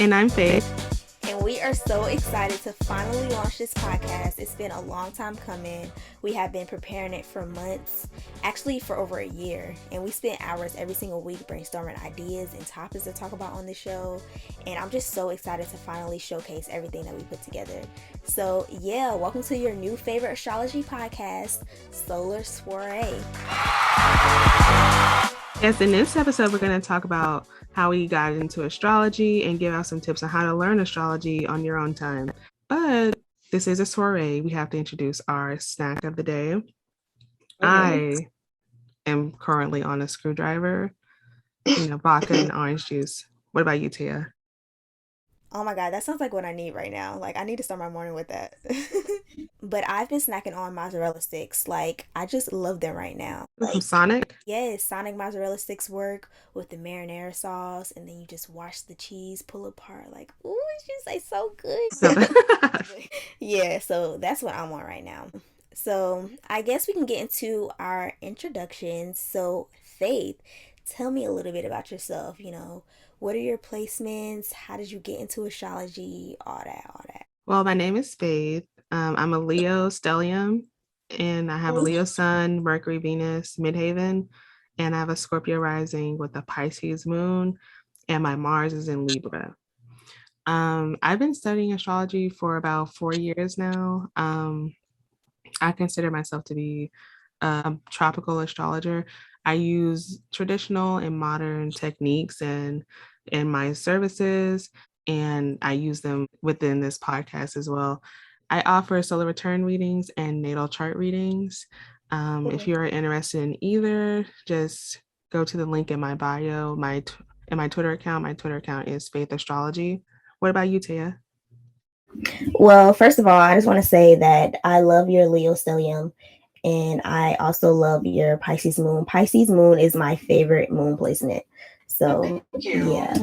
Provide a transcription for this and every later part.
And I'm Faith. And we are so excited to finally launch this podcast. It's been a long time coming. We have been preparing it for months, actually for over a year. And we spent hours every single week brainstorming ideas and topics to talk about on the show. And I'm just so excited to finally showcase everything that we put together. So yeah, welcome to your new favorite astrology podcast, Soirée. Yes, in this episode, we're going to talk about how we got into astrology and give out some tips on how to learn astrology on your own time. But this is a soiree. We have to introduce our snack of the day. I am currently on a screwdriver, vodka and orange juice. What about you, Tia? Oh my God, that sounds like what I need right now. Like, I need to start my morning with that. But I've been snacking on mozzarella sticks. Like, I just love them right now. Some Sonic? Yes, Sonic mozzarella sticks work with the marinara sauce, and then you just wash the cheese, pull apart. Like, ooh, it's just like so So, good. Yeah, so that's what I'm on right now. So I guess we can get into our introductions. So, Faith, tell me a little bit about yourself. What are your placements? How did you get into astrology? All that, all that. well, my name is Faith. I'm a Leo stellium, and I have a Leo sun, Mercury, Venus, Midhaven, and I have a Scorpio rising with a Pisces moon, and my Mars is in Libra. I've been studying astrology for about 4 years now. I consider myself to be a tropical astrologer. I use traditional and modern techniques in my services, and I use them within this podcast as well. I offer solar return readings and natal chart readings. If you're interested in either, just go to the link in my bio, in my Twitter account. My Twitter account is Faith Astrology. What about you, Taya? Well, first of all, I just want to say that I love your Leo stellium, and I also love your Pisces moon. Pisces moon is my favorite moon placement. So, yeah.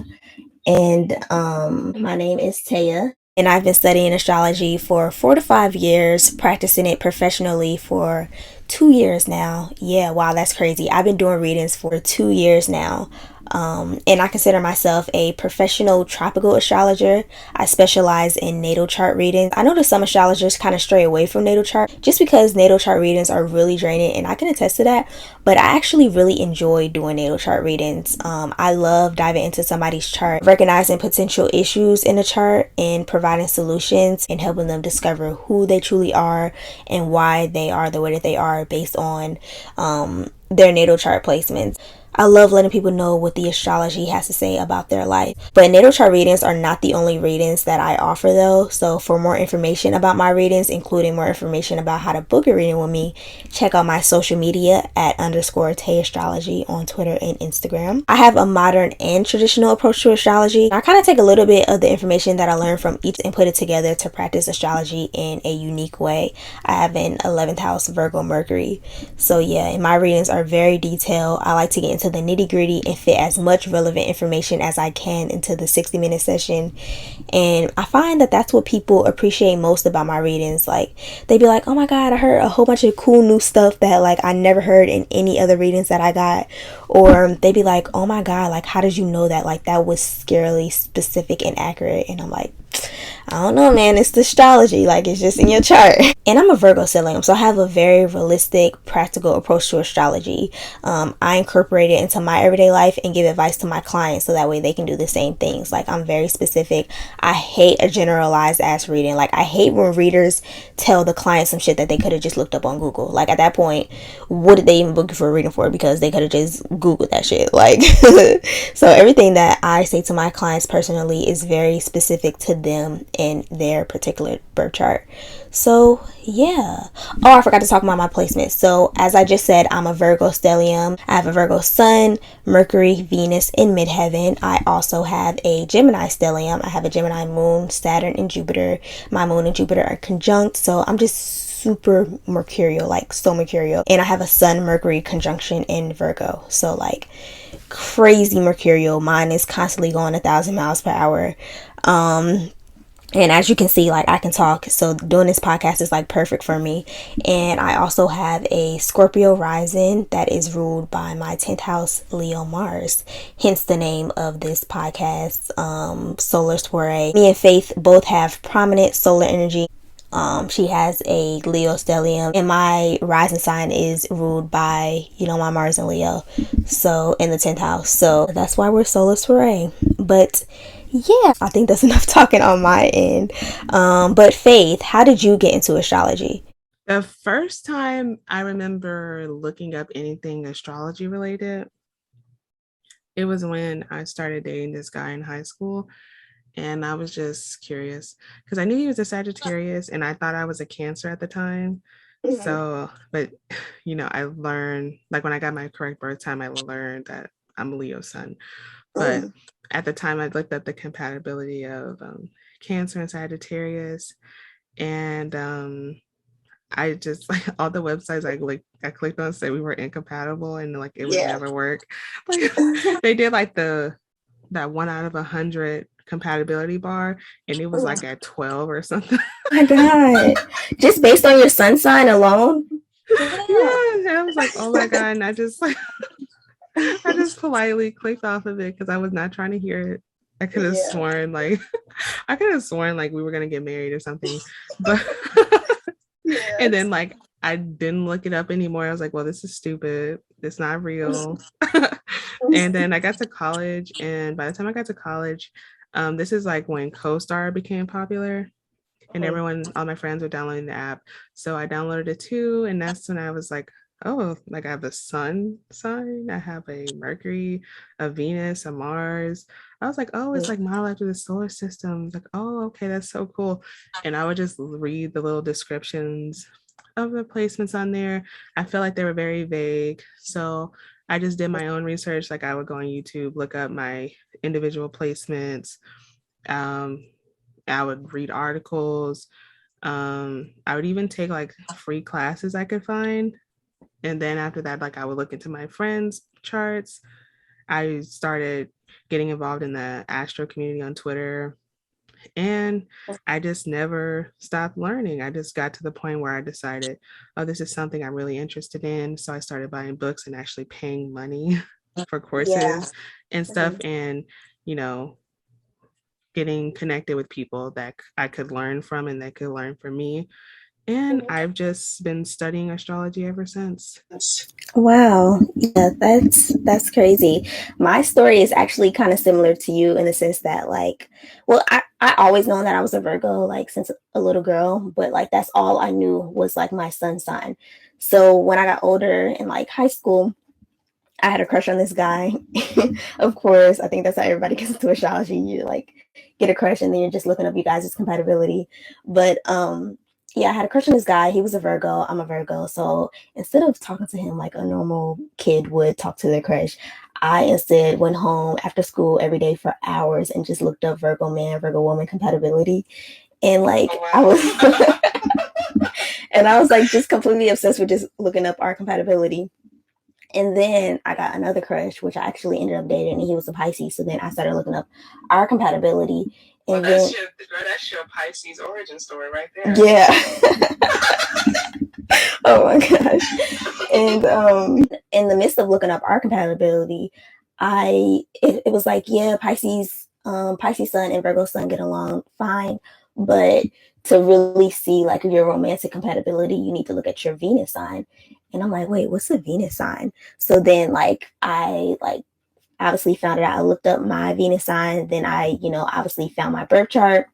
And my name is Taya, and I've been studying astrology for 4 to 5 years, practicing it professionally for 2 years now. Yeah, wow, that's crazy. I've been doing readings for 2 years now. And I consider myself a professional tropical astrologer. I specialize in natal chart readings. I know that some astrologers kind of stray away from natal chart just because natal chart readings are really draining, and I can attest to that. But I actually really enjoy doing natal chart readings. I love diving into somebody's chart, recognizing potential issues in the chart, and providing solutions and helping them discover who they truly are and why they are the way that they are based on their natal chart placements. I love letting people know what the astrology has to say about their life. But natal chart readings are not the only readings that I offer though. So for more information about my readings, including more information about how to book a reading with me, check out my social media at _Tay Astrology on Twitter and Instagram. I have a modern and traditional approach to astrology. I kind of take a little bit of the information that I learned from each and put it together to practice astrology in a unique way. I have an 11th house Virgo Mercury. So yeah, and my readings are very detailed. I like to get into the nitty gritty and fit as much relevant information as I can into the 60-minute session. And I find that that's what people appreciate most about my readings. Like, they be like, oh my God, I heard a whole bunch of cool new stuff that like I never heard in any other readings that I got. Or they be like, oh my God, like how did you know that? Like that was scarily specific and accurate. And I'm like, I don't know, man. It's the astrology. Like, it's just in your chart. And I'm a Virgo stellium, so I have a very realistic, practical approach to astrology. I incorporate it into my everyday life and give advice to my clients so that way they can do the same things. Like, I'm very specific. I hate a generalized ass reading. Like, I hate when readers tell the client some shit that they could have just looked up on Google. Like, at that point, what did they even book you for a reading for? Because they could have just Googled that shit. Like, so everything that I say to my clients personally is very specific to them in their particular birth chart. So yeah. Oh, I forgot to talk about my placement. So as I just said, I'm a Virgo stellium. I have a Virgo sun, Mercury, Venus in midheaven. I also have a Gemini stellium. I have a Gemini moon, Saturn and Jupiter. My moon and Jupiter are conjunct. So I'm just super mercurial, like so mercurial. And I have a sun Mercury conjunction in Virgo. So like crazy mercurial. Mine is constantly going 1,000 miles per hour. And as you can see, like, I can talk, so doing this podcast is like perfect for me. And I also have a Scorpio rising that is ruled by my 10th house Leo Mars, hence the name of this podcast, Solar Soirée. Me and Faith both have prominent solar energy. She has a Leo stellium, and my rising sign is ruled by, my Mars and Leo. So in the 10th house. So that's why we're Solar Soirée. But yeah, I think that's enough talking on my end. But Faith, how did you get into astrology? The first time I remember looking up anything astrology related, it was when I started dating this guy in high school. And I was just curious because I knew he was a Sagittarius and I thought I was a Cancer at the time. So, but I learned, like, when I got my correct birth time, I learned that I'm a Leo sun. But at the time, I looked up the compatibility of Cancer and Sagittarius, and I just like all the websites I clicked on said we were incompatible and like it would never work. Like they did like that 1 out of 100 compatibility bar, and it was like at 12 or something. Oh my God. Just based on your sun sign alone? Yeah, and I was like, oh my god, and I just like I just politely clicked off of it because I was not trying to hear it. I could have sworn like I could have sworn like we were gonna get married or something, but and then like I didn't look it up anymore. I was like, well, this is stupid. It's not real. And then I got to college, and by the time I got to college, this is like when CoStar became popular, and all my friends were downloading the app. So I downloaded it too, and that's when I was like, oh, like I have a sun sign, I have a Mercury, a Venus, a Mars. I was like, oh, it's like modeled after the solar system. Like, oh, okay, that's so cool. And I would just read the little descriptions of the placements on there. I felt like they were very vague. So I just did my own research. Like I would go on YouTube, look up my individual placements. Um, I would read articles. I would even take like free classes I could find. And then after that, like I would look into my friends' charts. I started getting involved in the astro community on Twitter. And I just never stopped learning. I just got to the point where I decided, oh, this is something I'm really interested in. So I started buying books and actually paying money for courses and stuff. And, you know, getting connected with people that I could learn from and that could learn from me. And I've just been studying astrology ever since. Wow. Yeah, that's crazy. My story is actually kind of similar to you in the sense that, like, well, I always known that I was a Virgo, like, since a little girl, but like that's all I knew was like my sun sign. So when I got older in like high school, I had a crush on this guy. Of course, I think that's how everybody gets into astrology. You like get a crush and then you're just looking up you guys' compatibility. But yeah, I had a crush on this guy. He was a Virgo. I'm a Virgo. So instead of talking to him like a normal kid would talk to their crush, I instead went home after school every day for hours and just looked up Virgo man, Virgo woman compatibility. And like I was and I was like just completely obsessed with just looking up our compatibility. And then I got another crush, which I actually ended up dating, and he was a Pisces. So then I started looking up our compatibility. And well, that's your Pisces origin story right there. Yeah. Oh my gosh. And in the midst of looking up our compatibility, it was like, yeah, Pisces sun and Virgo sun get along fine, but to really see like your romantic compatibility, you need to look at your Venus sign. And I'm like, wait, what's a Venus sign? So then like I like obviously found it out. I looked up my Venus sign, then I, obviously found my birth chart,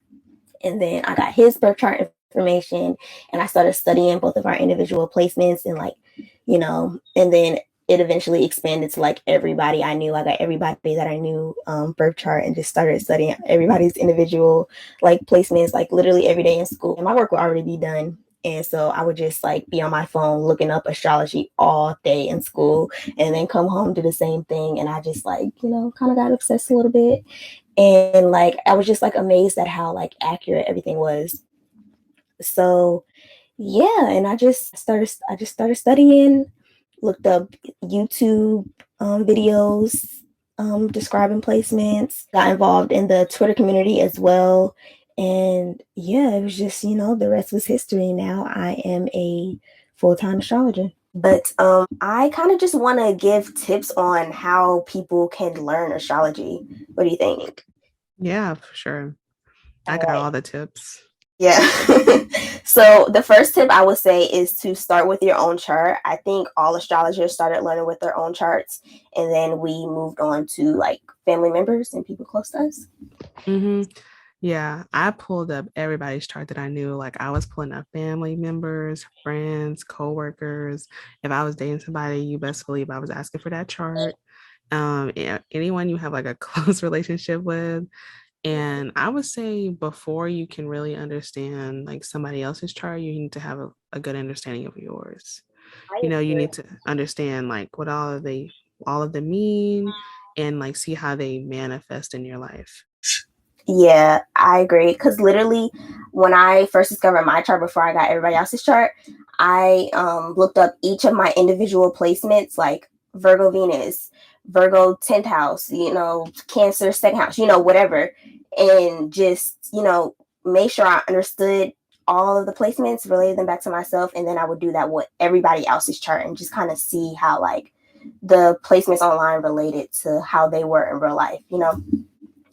and then I got his birth chart information, and I started studying both of our individual placements, and like, and then it eventually expanded to like everybody I knew. I got everybody that I knew birth chart and just started studying everybody's individual like placements, like literally every day in school. And my work would already be done. And so I would just like be on my phone looking up astrology all day in school and then come home, do the same thing. And I just like, kind of got obsessed a little bit. And like I was just like amazed at how like accurate everything was. So yeah, and I just started studying, looked up YouTube videos describing placements, got involved in the Twitter community as well. And yeah, it was just, the rest was history. Now I am a full-time astrologer. But I kind of just want to give tips on how people can learn astrology. What do you think? Yeah, for sure. I All got right. all the tips. Yeah. So the first tip I would say is to start with your own chart. I think all astrologers started learning with their own charts, and then we moved on to like family members and people close to us. Hmm. Yeah, I pulled up everybody's chart that I knew. Like I was pulling up family members, friends, coworkers. If I was dating somebody, you best believe I was asking for that chart. Anyone you have like a close relationship with. And I would say before you can really understand like somebody else's chart, you need to have a good understanding of yours. I You agree. need to understand like what all of them mean and like see how they manifest in your life. Yeah, I agree. Because literally, when I first discovered my chart before I got everybody else's chart, I looked up each of my individual placements, like Virgo Venus, Virgo 10th house, Cancer 2nd house, whatever. And just, make sure I understood all of the placements, related them back to myself. And then I would do that with everybody else's chart and just kind of see how, like, the placements online related to how they were in real life.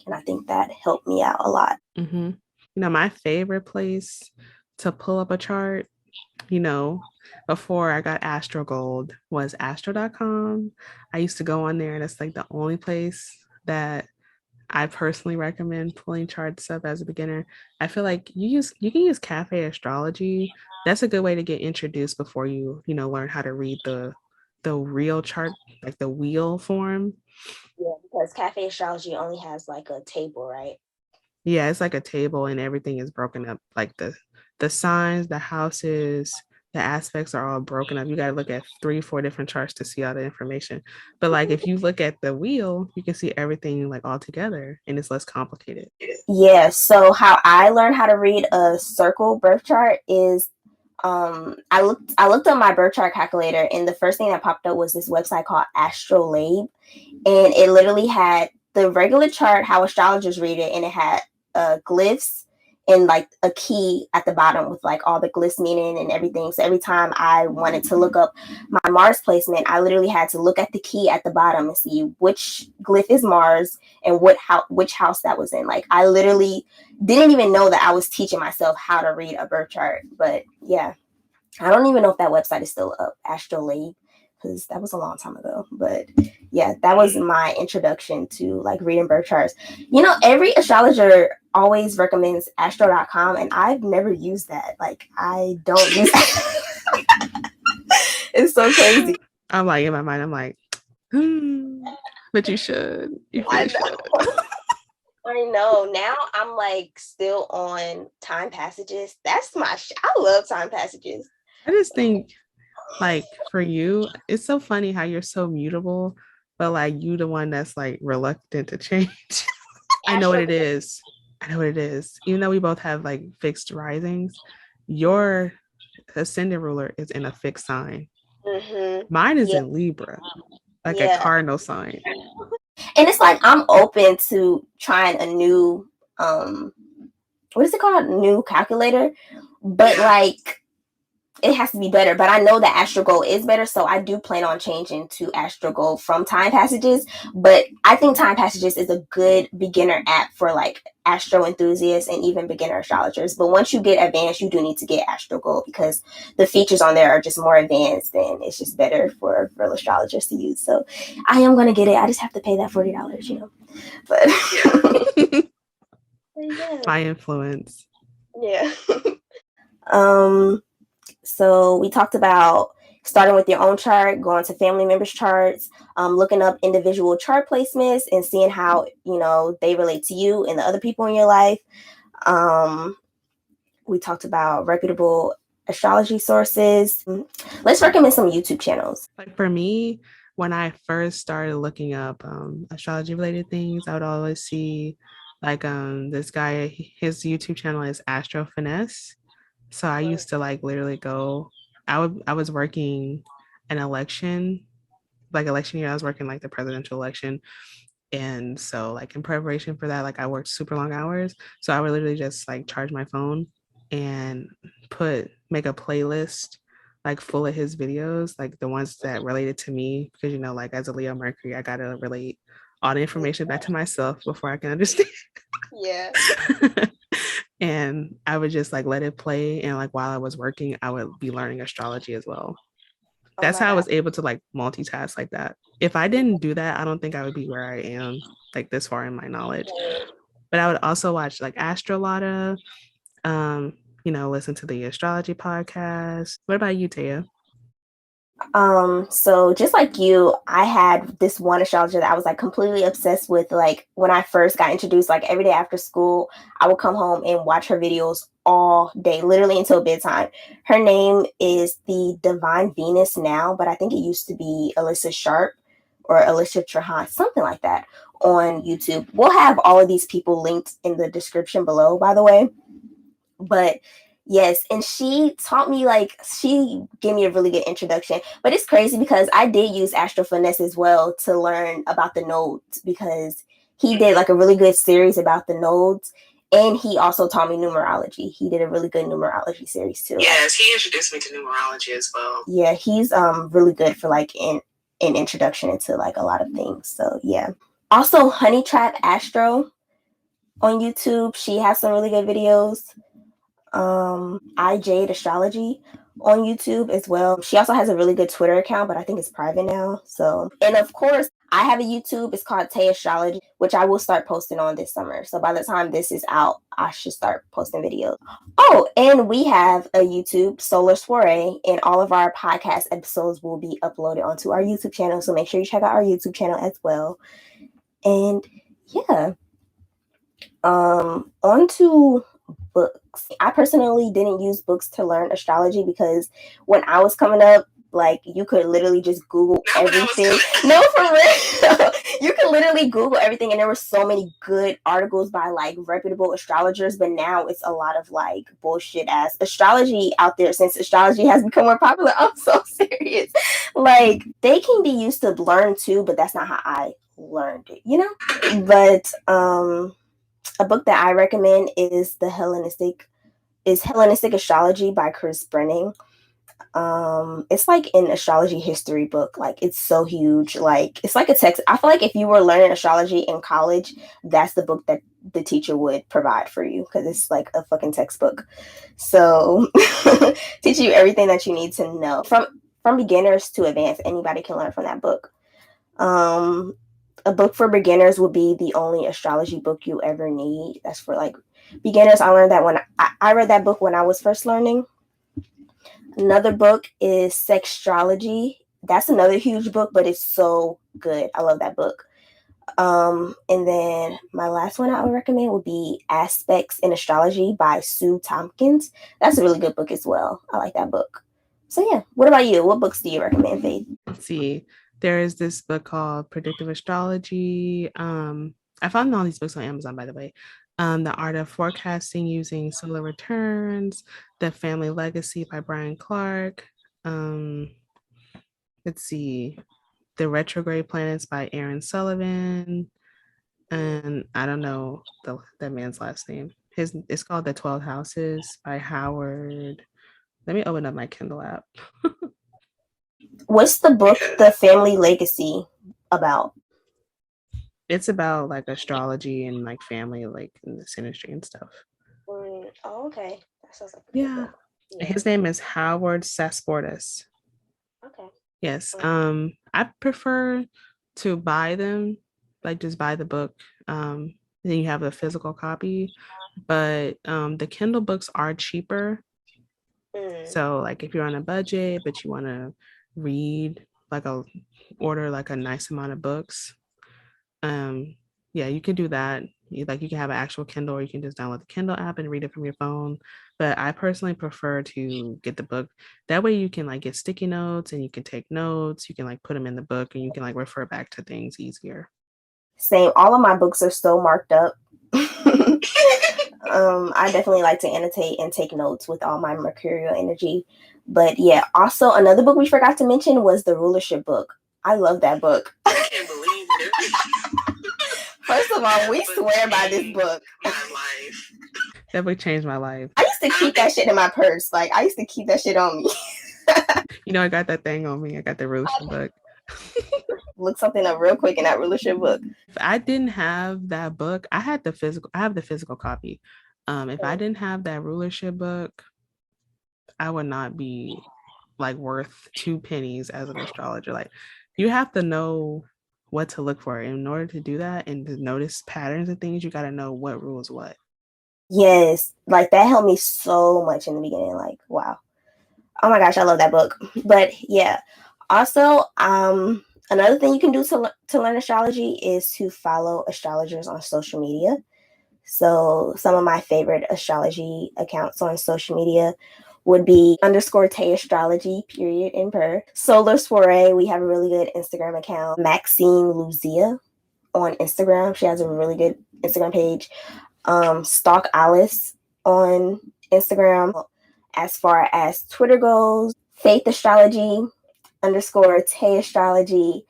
And I think that helped me out a lot. Hmm. My favorite place to pull up a chart, you know, before I got Astro Gold was astro.com. I used to go on there and it's like the only place that I personally recommend pulling charts up as a beginner. I feel like you can use cafe astrology. That's a good way to get introduced before learn how to read the real chart, like the wheel form. Yeah, because cafe astrology only has like a table, right? Yeah, it's like a table and everything is broken up. Like the signs, the houses, the aspects are all broken up. You got to look at 3, 4 different charts to see all the information. But like if you look at the wheel, you can see everything like all together and it's less complicated. Yeah. So how I learned how to read a circle birth chart is I looked up my birth chart calculator, and the first thing that popped up was this website called Astrolabe, and it literally had the regular chart how astrologers read it, and it had glyphs and like a key at the bottom with like all the glyphs meaning and everything. So every time I wanted to look up my Mars placement, I literally had to look at the key at the bottom and see which glyph is Mars and which house that was in. Like I literally didn't even know that I was teaching myself how to read a birth chart. But yeah, I don't even know if that website is still up, Astrolabe, because that was a long time ago. But yeah, that was my introduction to like reading birth charts. Every astrologer always recommends astro.com, and I've never used that. Like, I don't use that. It's so crazy. I'm like in my mind, I'm like, but you should. You I really should. know. I know. Now I'm like still on time passages. That's I love time passages. I just think like for you, it's so funny how you're so mutable, but like you the one that's like reluctant to change. I know what Astro. it is. I know what it is. Even though we both have like fixed risings, your ascendant ruler is in a fixed sign. Mm-hmm. Mine is Yeah. in Libra, like a Yeah. cardinal sign. And it's like I'm open to trying a new what is it called? New calculator. But like it has to be better. But I know that AstroGo is better, so I do plan on changing to AstroGo from Time Passages. But I think Time Passages is a good beginner app for like astro enthusiasts and even beginner astrologers. But once you get advanced, you do need to get AstroGo because the features on there are just more advanced and it's just better for real astrologers to use. So I am gonna get it. I just have to pay that $40. But yeah. My influence. Yeah. um So we talked about starting with your own chart, going to family members' charts, looking up individual chart placements and seeing how, they relate to you and the other people in your life. Um, we talked about reputable astrology sources. Let's recommend some YouTube channels. Like for me, when I first started looking up astrology related things, I would always see like this guy, his YouTube channel is Astro Finesse. So I used to like literally go, I was working an election, like election year, I was working like the presidential election. And so like in preparation for that, like I worked super long hours. So I would literally just like charge my phone and make a playlist like full of his videos, like the ones that related to me. Because like as a Leo Mercury, I gotta relate all the information back to myself before I can understand. Yeah. And I would just like let it play. And like while I was working, I would be learning astrology as well. Oh That's my how I God. was able to like multitask like that. If I didn't do that, I don't think I would be where I am like this far in my knowledge. But I would also watch like Astrolotta, um, listen to the astrology podcast. What about you, Taya? So just like you, I had this one astrologer that I was like completely obsessed with. Like when I first got introduced, like every day after school, I would come home and watch her videos all day, literally until bedtime. Her name is the Divine Venus now, but I think it used to be Alyssa Sharp or Alicia Trahan, something like that on YouTube. We'll have all of these people linked in the description below, by the way. But yes, and she taught me, like, she gave me a really good introduction. But it's crazy because I did use Astro Finesse as well to learn about the nodes, because he did like a really good series about the nodes, and he also taught me numerology. He did a really good numerology series too. Yes, he introduced me to numerology as well. Yeah, he's really good for like an introduction into like a lot of things. So yeah. Also, Honey Trap Astro on YouTube. She has some really good videos. I Jade Astrology on YouTube as well. She also has a really good Twitter account, but I think it's private now. So, and of course, I have a YouTube. It's called Tay Astrology, which I will start posting on this summer. So by the time this is out, I should start posting videos. Oh, and we have a YouTube, Solar Soirée, and all of our podcast episodes will be uploaded onto our YouTube channel. So make sure you check out our YouTube channel as well. And yeah, on to books. I personally didn't use books to learn astrology because when I was coming up, like you could literally just Google everything. No, for real. You could literally Google everything, and there were so many good articles by like reputable astrologers. But now it's a lot of like bullshit ass astrology out there since astrology has become more popular. I'm so serious. Like they can be used to learn too, but that's not how I learned it. But a book that I recommend is Hellenistic Astrology by Chris Brennan. It's like an astrology history book. Like it's so huge. Like it's like a text. I feel like if you were learning astrology in college, that's the book that the teacher would provide for you because it's like a fucking textbook. So teach you everything that you need to know from beginners to advanced. Anybody can learn from that book. A book for beginners would be the only astrology book you ever need. That's for like beginners. I learned that when I read that book when I was first learning. Another book is Sextrology. That's another huge book, but it's so good. I love that book. And then my last one I would recommend would be Aspects in Astrology by Sue Tompkins. That's a really good book as well. I like that book. So yeah, what about you? What books do you recommend, Faith? Let's see. There is this book called Predictive Astrology. I found all these books on Amazon, by the way. The Art of Forecasting Using Solar Returns, The Family Legacy by Brian Clark. Let's see. The Retrograde Planets by Aaron Sullivan. And I don't know that man's last name. It's called The 12 Houses by Howard. Let me open up my Kindle app. What's the book, The Family Legacy, about? It's about like astrology and like family, like in this industry and stuff. Oh, okay. That sounds like a Yeah. good book. Yeah. His name is Howard Sasportas. Okay. Yes. I prefer to buy them, like just buy the book. Then you have a physical copy. But the Kindle books are cheaper. So like if you're on a budget but you want to read order like a nice amount of books, yeah, you can do that. You can have an actual Kindle, or you can just download the Kindle app and read it from your phone. But I personally prefer to get the book. That way you can like get sticky notes and you can take notes. You can like put them in the book and you can like refer back to things easier. Same. All of my books are still marked up. I definitely like to annotate and take notes with all my mercurial energy. But yeah, also another book we forgot to mention was the Rulership book. I love that book. I can't believe it. First of all, we swear by this book. My life. That book changed my life. I used to keep that shit in my purse. Like, I used to keep that shit on me. You know, I got that thing on me. I got the rulership book. Look something up real quick in that rulership book. If I didn't have that book, I have the physical copy. If I didn't have that rulership book, I would not be like worth 2 pennies as an astrologer. Like, you have to know what to look for. In order to do that and to notice patterns and things, you got to know what rules what. Yes, like that helped me so much in the beginning. Like, wow. Oh my gosh, I love that book. But yeah, also, another thing you can do to learn astrology is to follow astrologers on social media. So some of my favorite astrology accounts on social media would be _Tay Astrology, period, and per. Soirée, we have a really good Instagram account. Maxine Luzia on Instagram. She has a really good Instagram page. Stalk Alice on Instagram. As far as Twitter goes, Faith Astrology _Tay Astrology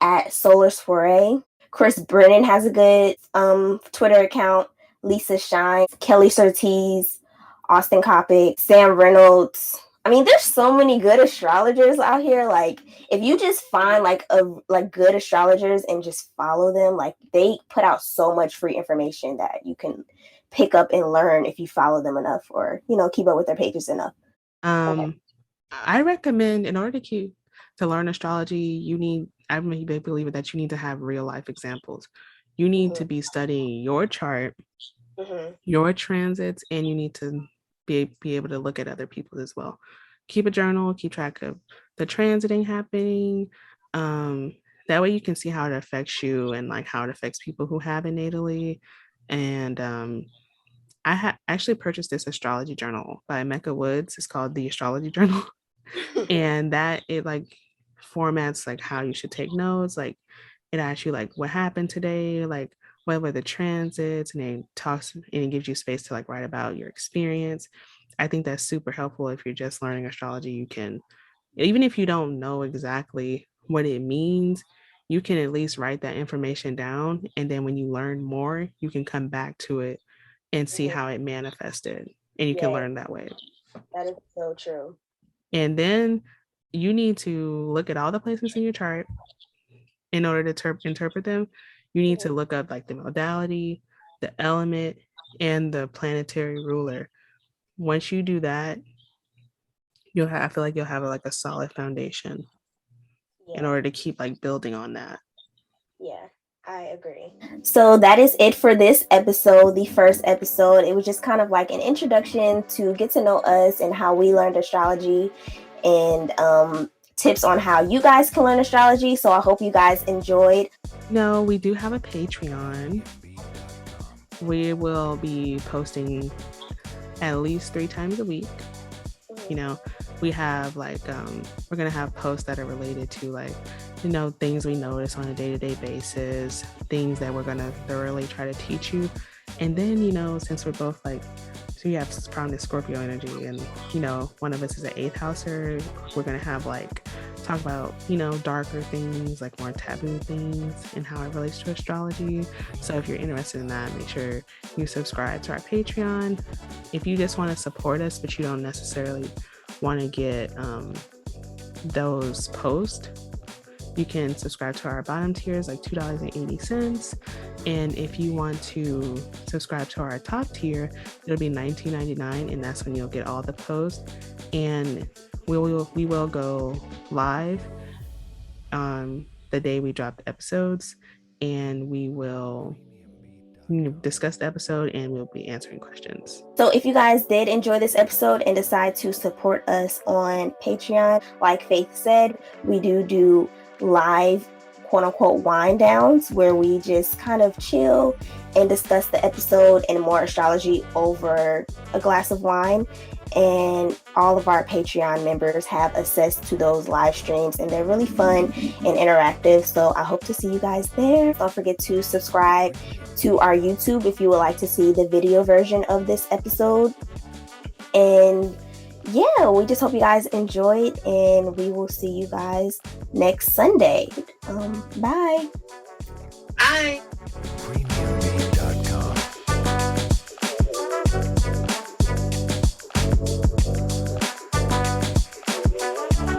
at Soirée. Chris Brennan has a good Twitter account. Lisa Shine, Kelly Surtees, Austin Coppock, Sam Reynolds. I mean, there's so many good astrologers out here. Like, if you just find like good astrologers and just follow them, like they put out so much free information that you can pick up and learn if you follow them enough, or keep up with their pages enough. Okay. I recommend, in order to learn astrology, I'm a big believer that you need to have real life examples. You need to be studying your chart, your transits, and you need to be able to look at other people as well. Keep a journal, keep track of the transiting happening. That way you can see how it affects you and like how it affects people who have it natally. And I actually purchased this astrology journal by Mecca Woods. It's called the Astrology Journal. And that it like formats like how you should take notes. Like, it asks you like what happened today, like what were the transits, and it talks and it gives you space to like write about your experience. I think that's super helpful if you're just learning astrology. You can, even if you don't know exactly what it means, you can at least write that information down, and then when you learn more, you can come back to it and see how it manifested, and you can learn that way. That is so true. And then you need to look at all the placements in your chart in order to interpret them. You need to look up like the modality, the element, and the planetary ruler. Once you do that, I feel like you'll have like a solid foundation in order to keep like building on that. Yeah, I agree. So that is it for this episode, the first episode. It was just kind of like an introduction to get to know us and how we learned astrology, and tips on how you guys can learn astrology. So I hope you guys enjoyed. No, we do have a Patreon. We will be posting at least 3 times a week. We have like we're gonna have posts that are related to like things we notice on a day-to-day basis, things that we're gonna thoroughly try to teach you. And then since we're both like, so we have prominent Scorpio energy, and one of us is an 8th houser, we're gonna have like talk about darker things, like more taboo things, and how it relates to astrology. So if you're interested in that, make sure you subscribe to our Patreon. If you just want to support us but you don't necessarily want to get those posts, you can subscribe to our bottom tiers, like $2.80. And if you want to subscribe to our top tier, it'll be $19.99, and that's when you'll get all the posts. And we will go live the day we drop the episodes, and we will discuss the episode, and we'll be answering questions. So if you guys did enjoy this episode and decide to support us on Patreon, like Faith said, we do live quote unquote wind downs where we just kind of chill and discuss the episode and more astrology over a glass of wine. And all of our Patreon members have access to those live streams, and they're really fun and interactive. So I hope to see you guys there. Don't forget to subscribe to our YouTube if you would like to see the video version of this episode. And yeah, we just hope you guys enjoyed, and we will see you guys next Sunday. Bye. Bye.